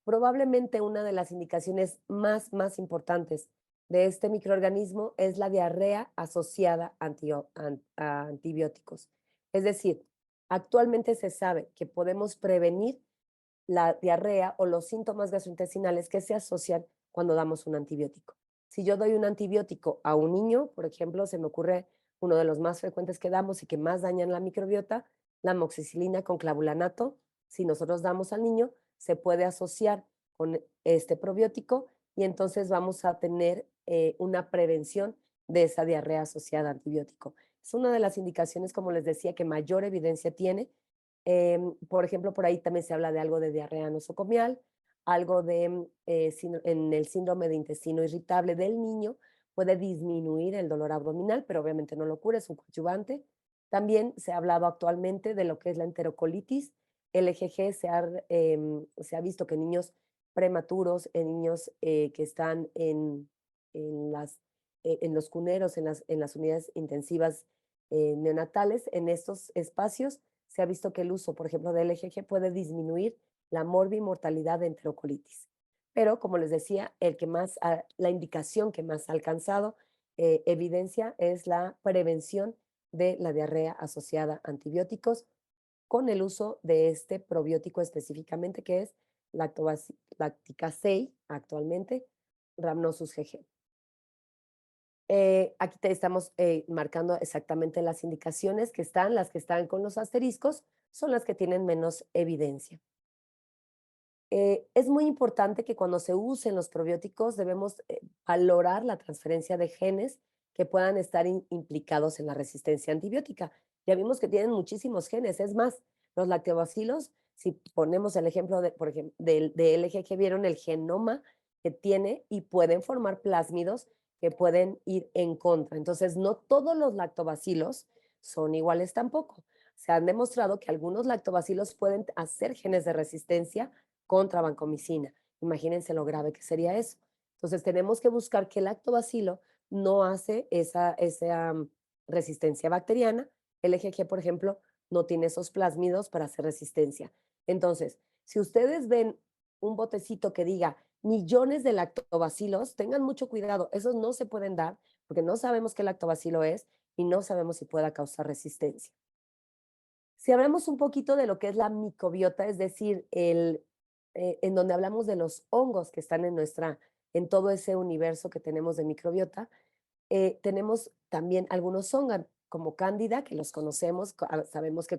Probablemente una de las indicaciones más importantes de este microorganismo es la diarrea asociada a antibióticos. Es decir, actualmente se sabe que podemos prevenir la diarrea o los síntomas gastrointestinales que se asocian cuando damos un antibiótico. Si yo doy un antibiótico a un niño, por ejemplo, se me ocurre uno de los más frecuentes que damos y que más dañan la microbiota, la amoxicilina con clavulanato. Si nosotros damos al niño, se puede asociar con este probiótico y entonces vamos a tener una prevención de esa diarrea asociada a antibiótico. Es una de las indicaciones, como les decía, que mayor evidencia tiene. Por ejemplo, por ahí también se habla de algo de diarrea nosocomial, algo en el síndrome de intestino irritable del niño, puede disminuir el dolor abdominal, pero obviamente no lo cura, es un coadyuvante. También se ha hablado actualmente de lo que es la enterocolitis. El EGG se ha visto que en niños prematuros, en niños que están en, en los cuneros, en las unidades intensivas neonatales, en estos espacios, se ha visto que el uso, por ejemplo, del EGG puede disminuir la morbimortalidad de enterocolitis. Pero, como les decía, la indicación que más ha alcanzado evidencia es la prevención de la diarrea asociada a antibióticos con el uso de este probiótico específicamente, que es Lacticase actualmente, Rhamnosus GG. Aquí te estamos marcando exactamente las indicaciones las que están con los asteriscos, son las que tienen menos evidencia. Es muy importante que cuando se usen los probióticos debemos valorar la transferencia de genes que puedan estar implicados en la resistencia antibiótica. Ya vimos que tienen muchísimos genes, es más, los lactobacilos, si ponemos el ejemplo por ejemplo, del LG que vieron el genoma que tiene y pueden formar plásmidos que pueden ir en contra. Entonces, no todos los lactobacilos son iguales tampoco. Se han demostrado que algunos lactobacilos pueden hacer genes de resistencia contra vancomicina. Imagínense lo grave que sería eso. Entonces, tenemos que buscar que el lactobacilo no hace esa resistencia bacteriana. El EGG, por ejemplo, no tiene esos plásmidos para hacer resistencia. Entonces, si ustedes ven un botecito que diga millones de lactobacilos, tengan mucho cuidado. Esos no se pueden dar porque no sabemos qué lactobacilo es y no sabemos si pueda causar resistencia. Si hablamos un poquito de lo que es la microbiota, es decir, en donde hablamos de los hongos que están en todo ese universo que tenemos de microbiota, tenemos también algunos hongos como cándida, que los conocemos, sabemos que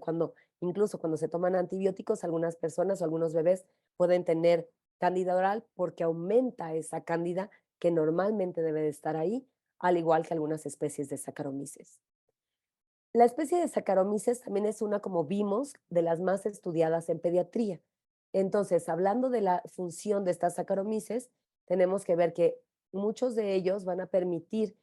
incluso cuando se toman antibióticos, algunas personas o algunos bebés pueden tener cándida oral porque aumenta esa cándida que normalmente debe de estar ahí, al igual que algunas especies de Saccharomyces. La especie de Saccharomyces también es una, como vimos, de las más estudiadas en pediatría. Entonces, hablando de la función de estas Saccharomyces, tenemos que ver que muchos de ellos van a permitir,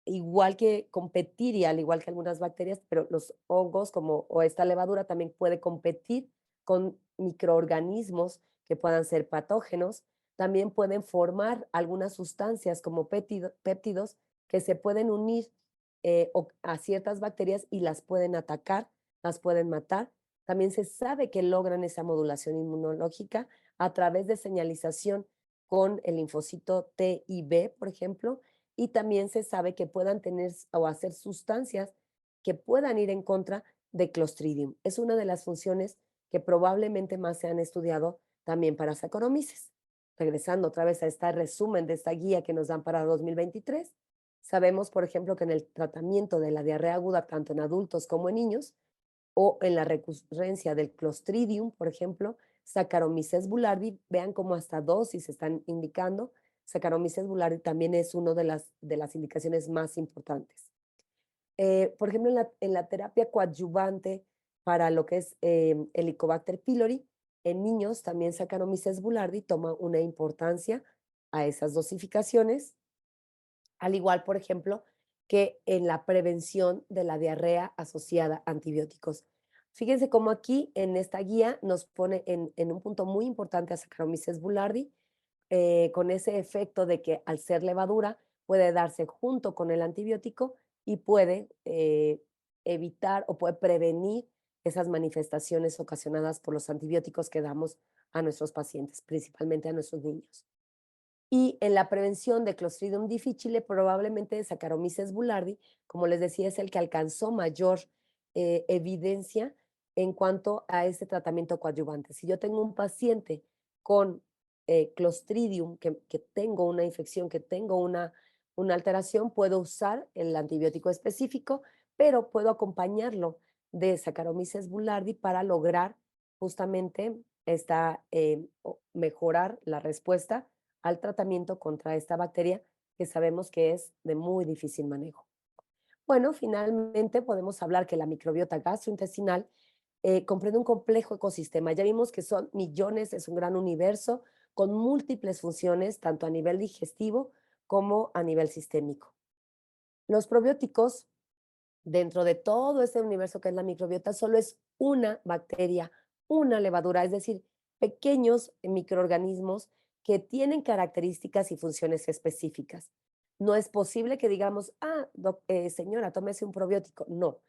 igual que competir y al igual que algunas bacterias, pero los hongos o esta levadura también puede competir con microorganismos que puedan ser patógenos, también pueden formar algunas sustancias como péptidos que se pueden unir a ciertas bacterias y las pueden atacar, las pueden matar. También se sabe que logran esa modulación inmunológica a través de señalización con el linfocito T y B, por ejemplo, y también se sabe que puedan tener o hacer sustancias que puedan ir en contra de Clostridium. Es una de las funciones que probablemente más se han estudiado también para Saccharomyces. Regresando otra vez a este resumen de esta guía que nos dan para 2023, sabemos, por ejemplo, que en el tratamiento de la diarrea aguda, tanto en adultos como en niños, o en la recurrencia del Clostridium, por ejemplo, Saccharomyces boulardii, vean cómo hasta dosis se están indicando. Saccharomyces boulardii también es una de las indicaciones más importantes. Por ejemplo, en la terapia coadyuvante para lo que es Helicobacter pylori, En niños también Saccharomyces boulardii toma una importancia a esas dosificaciones, al igual, por ejemplo, que en la prevención de la diarrea asociada a antibióticos. Fíjense cómo aquí en esta guía nos pone en un punto muy importante a Saccharomyces boulardii, con ese efecto de que al ser levadura puede darse junto con el antibiótico y puede evitar o puede prevenir esas manifestaciones ocasionadas por los antibióticos que damos a nuestros pacientes, principalmente a nuestros niños. Y en la prevención de Clostridium difficile, probablemente Saccharomyces boulardii, como les decía, es el que alcanzó mayor evidencia en cuanto a este tratamiento coadyuvante. Si yo tengo un paciente con Clostridium, que tengo una infección, que tengo una alteración, puedo usar el antibiótico específico, pero puedo acompañarlo de Saccharomyces boulardii para lograr justamente mejorar la respuesta al tratamiento contra esta bacteria que sabemos que es de muy difícil manejo. Bueno, finalmente podemos hablar que la microbiota gastrointestinal comprende un complejo ecosistema. Ya vimos que son millones, es un gran universo con múltiples funciones, tanto a nivel digestivo como a nivel sistémico. Los probióticos, dentro de todo ese universo que es la microbiota, solo es una bacteria, una levadura, es decir, pequeños microorganismos que tienen características y funciones específicas. No es posible que digamos, señora, tómese un probiótico. No.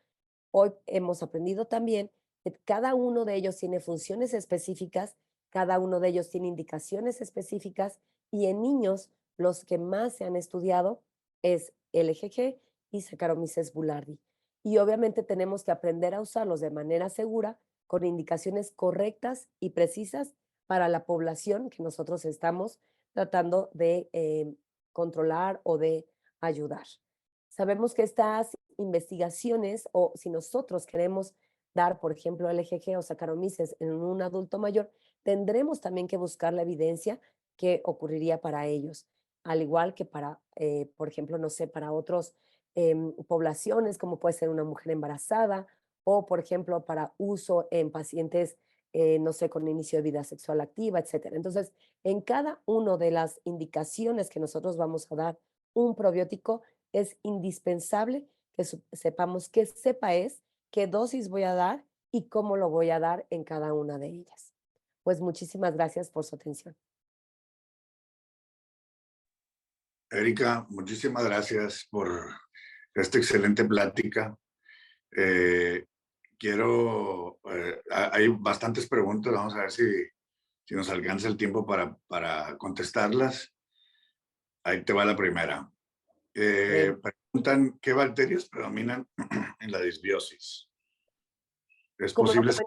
Hoy hemos aprendido también que cada uno de ellos tiene funciones específicas, cada uno de ellos tiene indicaciones específicas y en niños los que más se han estudiado es LGG y Saccharomyces boulardii. Y obviamente tenemos que aprender a usarlos de manera segura, con indicaciones correctas y precisas para la población que nosotros estamos tratando de controlar o de ayudar. Sabemos que estas investigaciones, o si nosotros queremos dar, por ejemplo, LGG o Saccharomyces en un adulto mayor, tendremos también que buscar la evidencia que ocurriría para ellos, al igual que para, por ejemplo, no sé, para otras poblaciones, como puede ser una mujer embarazada, o, por ejemplo, para uso en pacientes, no sé, con inicio de vida sexual activa, etcétera. Entonces, en cada una de las indicaciones que nosotros vamos a dar un probiótico, es indispensable que sepamos qué cepa es, qué dosis voy a dar y cómo lo voy a dar en cada una de ellas. Pues muchísimas gracias por su atención. Erika, muchísimas gracias por esta excelente plática. Eh, hay bastantes preguntas, vamos a ver si nos alcanza el tiempo para contestarlas. Ahí te va la primera. Bien. Preguntan, ¿qué bacterias predominan en la disbiosis? ¿Es Como lo posible?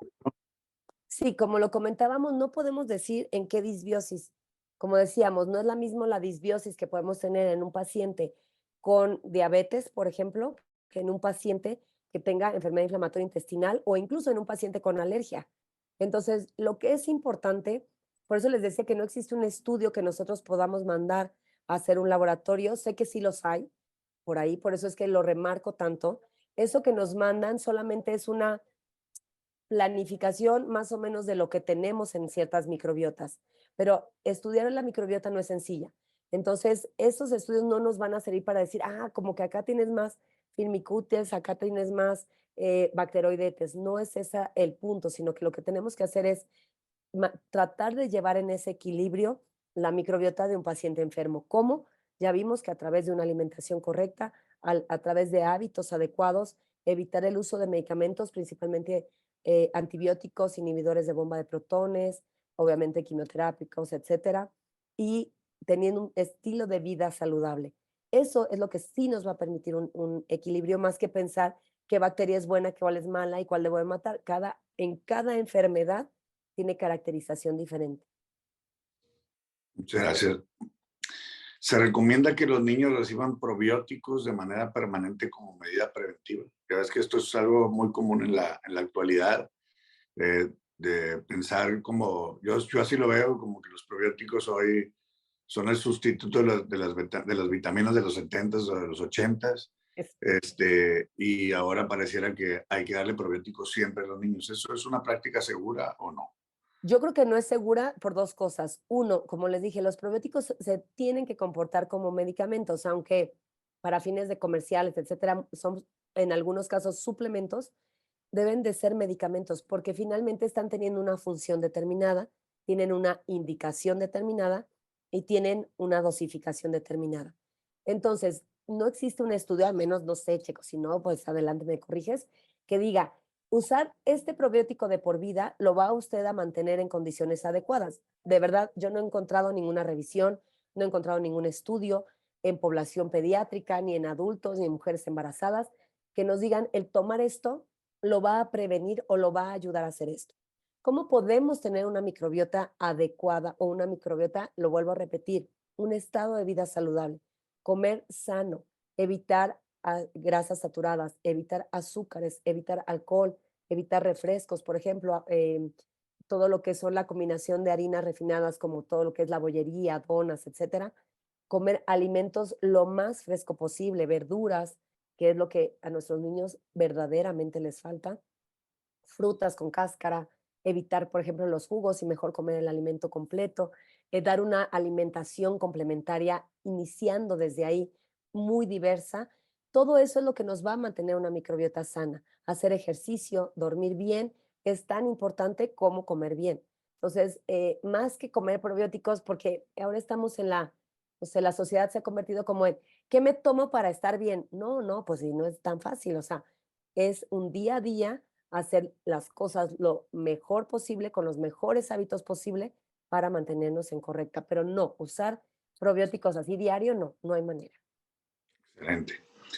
Sí, como lo comentábamos, no podemos decir en qué disbiosis. Como decíamos, no es la misma la disbiosis que podemos tener en un paciente con diabetes, por ejemplo, que en un paciente que tenga enfermedad inflamatoria intestinal o incluso en un paciente con alergia. Entonces, lo que es importante, por eso les decía que no existe un estudio que nosotros podamos mandar a hacer un laboratorio. Sé que sí los hay por ahí, por eso es que lo remarco tanto. Eso que nos mandan solamente es una planificación más o menos de lo que tenemos en ciertas microbiotas, pero estudiar la microbiota no es sencilla. Entonces, esos estudios no nos van a servir para decir, como que acá tienes más firmicutes, acá tienes más bacteroidetes. No es ese el punto, sino que lo que tenemos que hacer es tratar de llevar en ese equilibrio la microbiota de un paciente enfermo. ¿Cómo? Ya vimos que a través de una alimentación correcta, a través de hábitos adecuados, evitar el uso de medicamentos, principalmente antibióticos, inhibidores de bomba de protones, obviamente quimioterápicos, etcétera, y teniendo un estilo de vida saludable. Eso es lo que sí nos va a permitir un equilibrio, más que pensar qué bacteria es buena, cuál es mala y cuál debo matar. En cada enfermedad tiene caracterización diferente. Muchas gracias. Se recomienda que los niños reciban probióticos de manera permanente como medida preventiva. Ya ves que esto es algo muy común en la actualidad, de pensar como, yo así lo veo, como que los probióticos hoy son el sustituto de las vitaminas de los 70s o de los 80s, Es- y ahora pareciera que hay que darle probióticos siempre a los niños. ¿Eso es una práctica segura o no? Yo creo que no es segura por 2 cosas. Uno, como les dije, los probióticos se tienen que comportar como medicamentos, aunque para fines de comerciales, etcétera, son en algunos casos suplementos, deben de ser medicamentos, porque finalmente están teniendo una función determinada, tienen una indicación determinada y tienen una dosificación determinada. Entonces, no existe un estudio, al menos no sé, Checo, si no, pues adelante me corriges, que diga, usar este probiótico de por vida lo va usted a mantener en condiciones adecuadas. De verdad, yo no he encontrado ninguna revisión, no he encontrado ningún estudio en población pediátrica, ni en adultos, ni en mujeres embarazadas, que nos digan el tomar esto lo va a prevenir o lo va a ayudar a hacer esto. ¿Cómo podemos tener una microbiota adecuada o una microbiota, lo vuelvo a repetir, un estado de vida saludable? Comer sano, evitar grasas saturadas, evitar azúcares, evitar alcohol, evitar refrescos, por ejemplo, todo lo que son la combinación de harinas refinadas, como todo lo que es la bollería, donas, etcétera. Comer alimentos lo más fresco posible, verduras, que es lo que a nuestros niños verdaderamente les falta, frutas con cáscara, evitar, por ejemplo, los jugos y mejor comer el alimento completo, dar una alimentación complementaria, iniciando desde ahí, muy diversa. Todo eso es lo que nos va a mantener una microbiota sana. Hacer ejercicio, dormir bien, es tan importante como comer bien. Entonces, más que comer probióticos, porque ahora estamos en o sea, la sociedad se ha convertido como en, ¿qué me tomo para estar bien? No, no, pues sí, no es tan fácil. O sea, es un día a día hacer las cosas lo mejor posible, con los mejores hábitos posible para mantenernos en correcta, pero no, usar probióticos así diario, no, no hay manera. Excelente.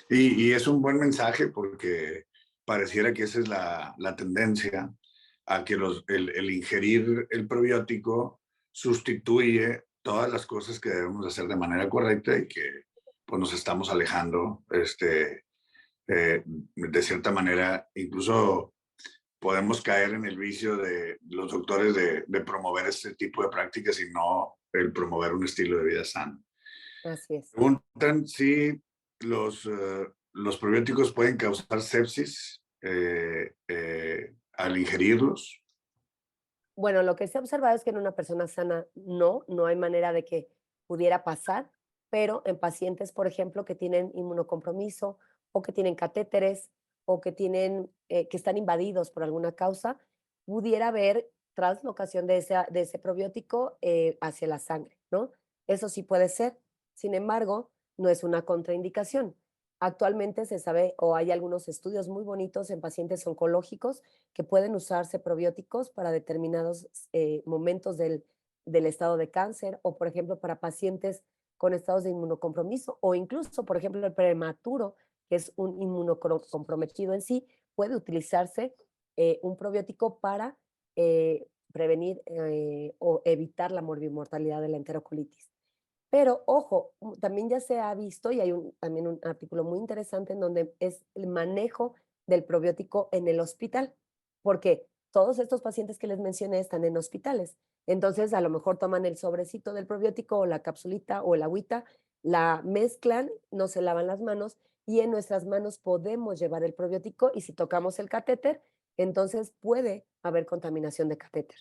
Y es un buen mensaje porque pareciera que esa es la tendencia a que el ingerir el probiótico sustituye todas las cosas que debemos hacer de manera correcta y que pues, nos estamos alejando de cierta manera. Incluso podemos caer en el vicio de los doctores de promover este tipo de prácticas y no el promover un estilo de vida sano. Así es. Preguntan si los probióticos pueden causar sepsis al ingerirlos. Bueno, lo que se ha observado es que en una persona sana no, no hay manera de que pudiera pasar, pero en pacientes, por ejemplo, que tienen inmunocompromiso o que tienen catéteres o que tienen, que están invadidos por alguna causa, pudiera haber translocación de ese probiótico hacia la sangre, ¿no? Eso sí puede ser. Sin embargo, no es una contraindicación. Actualmente se sabe, o hay algunos estudios muy bonitos en pacientes oncológicos que pueden usarse probióticos para determinados momentos del estado de cáncer o, por ejemplo, para pacientes con estados de inmunocompromiso o incluso, por ejemplo, el prematuro, que es un inmunocomprometido en sí, puede utilizarse un probiótico para prevenir o evitar la morbimortalidad de la enterocolitis. Pero ojo, también ya se ha visto y hay también un artículo muy interesante en donde es el manejo del probiótico en el hospital, porque todos estos pacientes que les mencioné están en hospitales. Entonces, a lo mejor toman el sobrecito del probiótico o la capsulita o el agüita, la mezclan, no se lavan las manos y en nuestras manos podemos llevar el probiótico y si tocamos el catéter, entonces puede haber contaminación de catéter.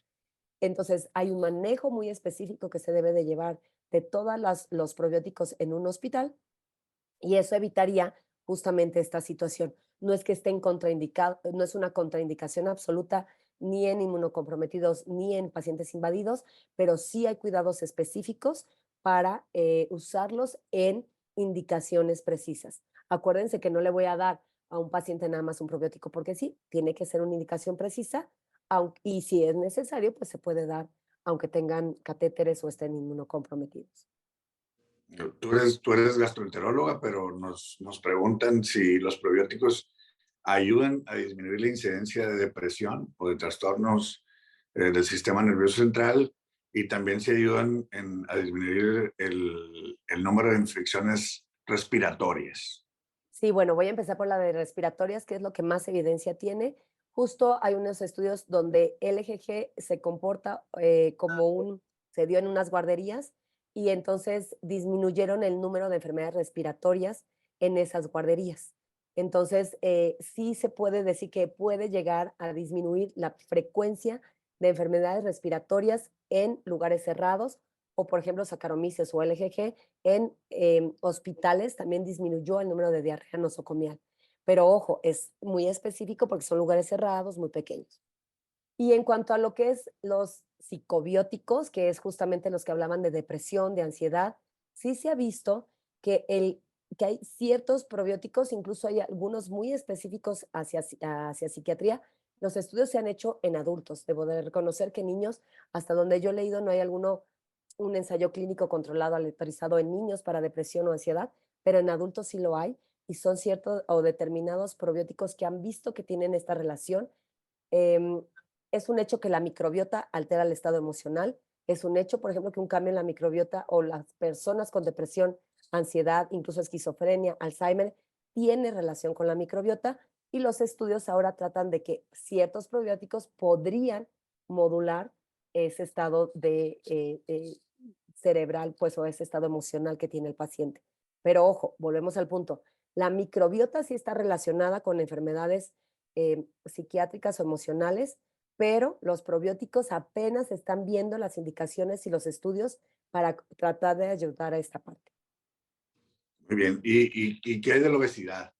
Entonces, hay un manejo muy específico que se debe de llevar de todos los probióticos en un hospital y eso evitaría justamente esta situación. No es que estén contraindicados, no es una contraindicación absoluta ni en inmunocomprometidos ni en pacientes invadidos, pero sí hay cuidados específicos para usarlos en indicaciones precisas. Acuérdense que no le voy a dar a un paciente nada más un probiótico porque sí, tiene que ser una indicación precisa y si es necesario, pues se puede dar aunque tengan catéteres o estén inmunocomprometidos. Tú eres gastroenteróloga, pero nos preguntan si los probióticos ayudan a disminuir la incidencia de depresión o de trastornos del sistema nervioso central y también si ayudan a disminuir el número de infecciones respiratorias. Sí, bueno, voy a empezar por la de respiratorias, que es lo que más evidencia tiene. Justo hay unos estudios donde el EGG se comporta se dio en unas guarderías y entonces disminuyeron el número de enfermedades respiratorias en esas guarderías. Entonces, sí se puede decir que puede llegar a disminuir la frecuencia de enfermedades respiratorias en lugares cerrados, o por ejemplo Saccharomyces o LGG en hospitales también disminuyó el número de diarrea nosocomial. Pero ojo, es muy específico porque son lugares cerrados, muy pequeños. Y en cuanto a lo que es los psicobióticos, que es justamente los que hablaban de depresión, de ansiedad, sí se ha visto que, que hay ciertos probióticos, incluso hay algunos muy específicos hacia psiquiatría. Los estudios se han hecho en adultos. Debo de reconocer que niños, hasta donde yo he leído, no hay un ensayo clínico controlado, aleatorizado en niños para depresión o ansiedad, pero en adultos sí lo hay y son ciertos o determinados probióticos que han visto que tienen esta relación. Em, es un hecho que la microbiota altera el estado emocional. Es un hecho, por ejemplo, que un cambio en la microbiota o las personas con depresión, ansiedad, incluso esquizofrenia, Alzheimer, tiene relación con la microbiota y los estudios ahora tratan de que ciertos probióticos podrían modular ese estado cerebral, pues, o ese estado emocional que tiene el paciente. Pero ojo, volvemos al punto. La microbiota sí está relacionada con enfermedades psiquiátricas o emocionales, pero los probióticos apenas están viendo las indicaciones y los estudios para tratar de ayudar a esta parte. Muy bien. ¿Y qué hay de la obesidad?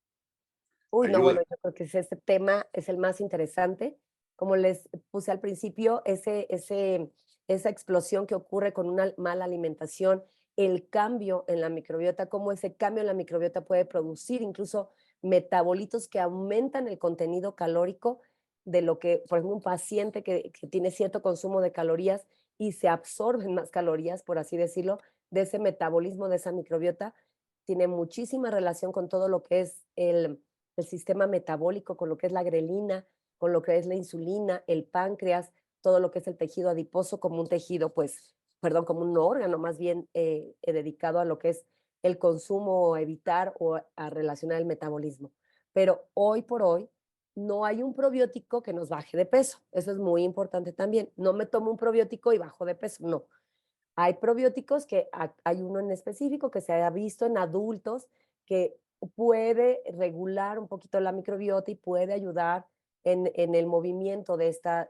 Uy, no, ¿Ayuda? bueno, yo creo que ese tema es el más interesante. Como les puse al principio, esa explosión que ocurre con una mala alimentación, el cambio en la microbiota, cómo ese cambio en la microbiota puede producir incluso metabolitos que aumentan el contenido calórico de lo que, por ejemplo, un paciente que tiene cierto consumo de calorías y se absorben más calorías, por así decirlo, de ese metabolismo de esa microbiota, tiene muchísima relación con todo lo que es el sistema metabólico, con lo que es la grelina, con lo que es la insulina, el páncreas, todo lo que es el tejido adiposo como un tejido, pues, perdón, como un órgano más bien dedicado a lo que es el consumo o evitar o a relacionar el metabolismo. Pero hoy por hoy no hay un probiótico que nos baje de peso. Eso es muy importante también. No me tomo un probiótico y bajo de peso, no. Hay probióticos que hay uno en específico que se ha visto en adultos que puede regular un poquito la microbiota y puede ayudar en el movimiento de esta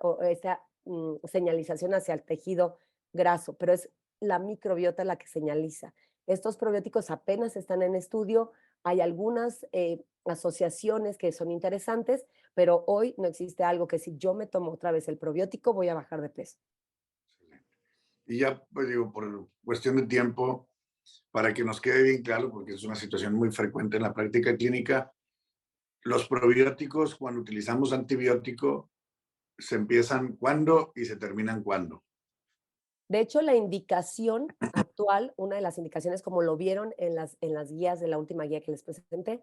señalización hacia el tejido graso, pero es la microbiota la que señaliza. Estos probióticos apenas están en estudio, hay algunas asociaciones que son interesantes, pero hoy no existe algo que si yo me tomo otra vez el probiótico voy a bajar de peso. Y ya, pues digo, por cuestión de tiempo, para que nos quede bien claro, porque es una situación muy frecuente en la práctica clínica, los probióticos, cuando utilizamos antibiótico, se empiezan cuándo y se terminan cuándo. De hecho, la indicación actual, una de las indicaciones, como lo vieron en las guías de la última guía que les presenté,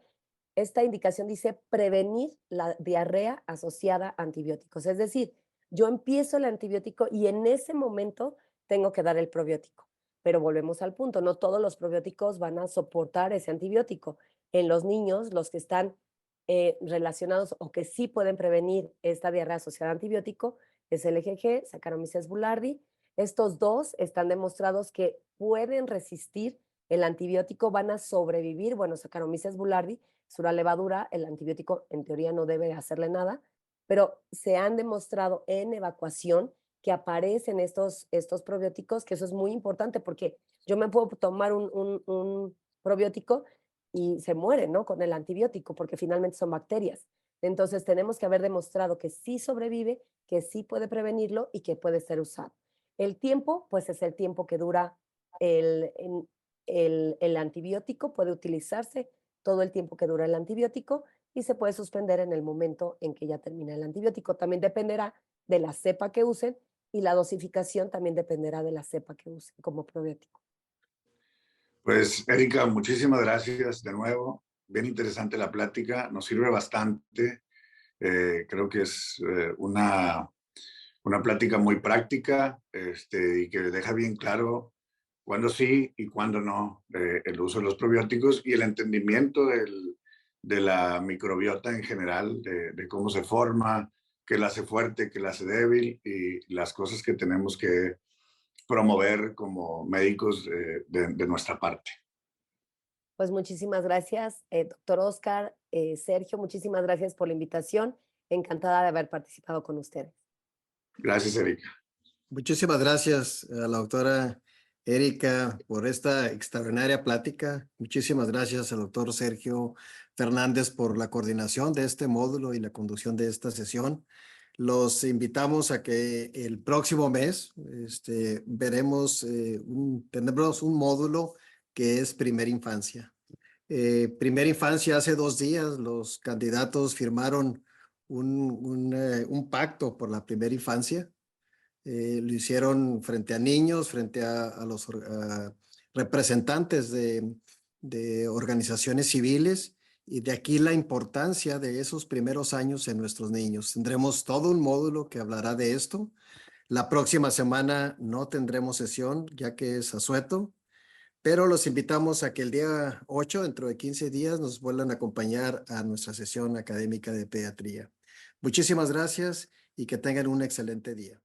esta indicación dice prevenir la diarrea asociada a antibióticos. Es decir, yo empiezo el antibiótico y en ese momento tengo que dar el probiótico. Pero volvemos al punto, no todos los probióticos van a soportar ese antibiótico. En los niños, los que están relacionados o que sí pueden prevenir esta diarrea asociada a antibiótico es el EGG, Saccharomyces boulardii. Estos dos están demostrados que pueden resistir el antibiótico, van a sobrevivir. Bueno, Saccharomyces boulardii es una levadura, el antibiótico en teoría no debe hacerle nada, pero se han demostrado en evacuación que aparecen estos probióticos, que eso es muy importante porque yo me puedo tomar un probiótico y se muere, ¿no? Con el antibiótico, porque finalmente son bacterias. Entonces tenemos que haber demostrado que sí sobrevive, que sí puede prevenirlo y que puede ser usado. El tiempo, pues es el tiempo que dura el, el antibiótico, puede utilizarse todo el tiempo que dura el antibiótico y se puede suspender en el momento en que ya termina el antibiótico. También dependerá de la cepa que usen y la dosificación también dependerá de la cepa que usen como probiótico. Pues, Erika, muchísimas gracias de nuevo. Bien interesante la plática, nos sirve bastante. Creo que es una plática muy práctica y que deja bien claro cuándo sí y cuándo no el uso de los probióticos y el entendimiento de la microbiota en general, de cómo se forma, qué la hace fuerte, qué la hace débil y las cosas que tenemos que promover como médicos de nuestra parte. Pues muchísimas gracias, doctor Oscar, Sergio, muchísimas gracias por la invitación. Encantada de haber participado con ustedes. Gracias, Erika. Muchísimas gracias a la doctora Erika por esta extraordinaria plática. Muchísimas gracias al doctor Sergio Fernández por la coordinación de este módulo y la conducción de esta sesión. Los invitamos a que el próximo mes tendremos un módulo que es primera infancia. Primera infancia, hace 2 días los candidatos firmaron un pacto por la primera infancia. Lo hicieron frente a niños, frente a los representantes de organizaciones civiles, y de aquí la importancia de esos primeros años en nuestros niños. Tendremos todo un módulo que hablará de esto. La próxima semana no tendremos sesión ya que es asueto, pero los invitamos a que el día 8, dentro de 15 días, nos vuelvan a acompañar a nuestra sesión académica de pediatría. Muchísimas gracias y que tengan un excelente día.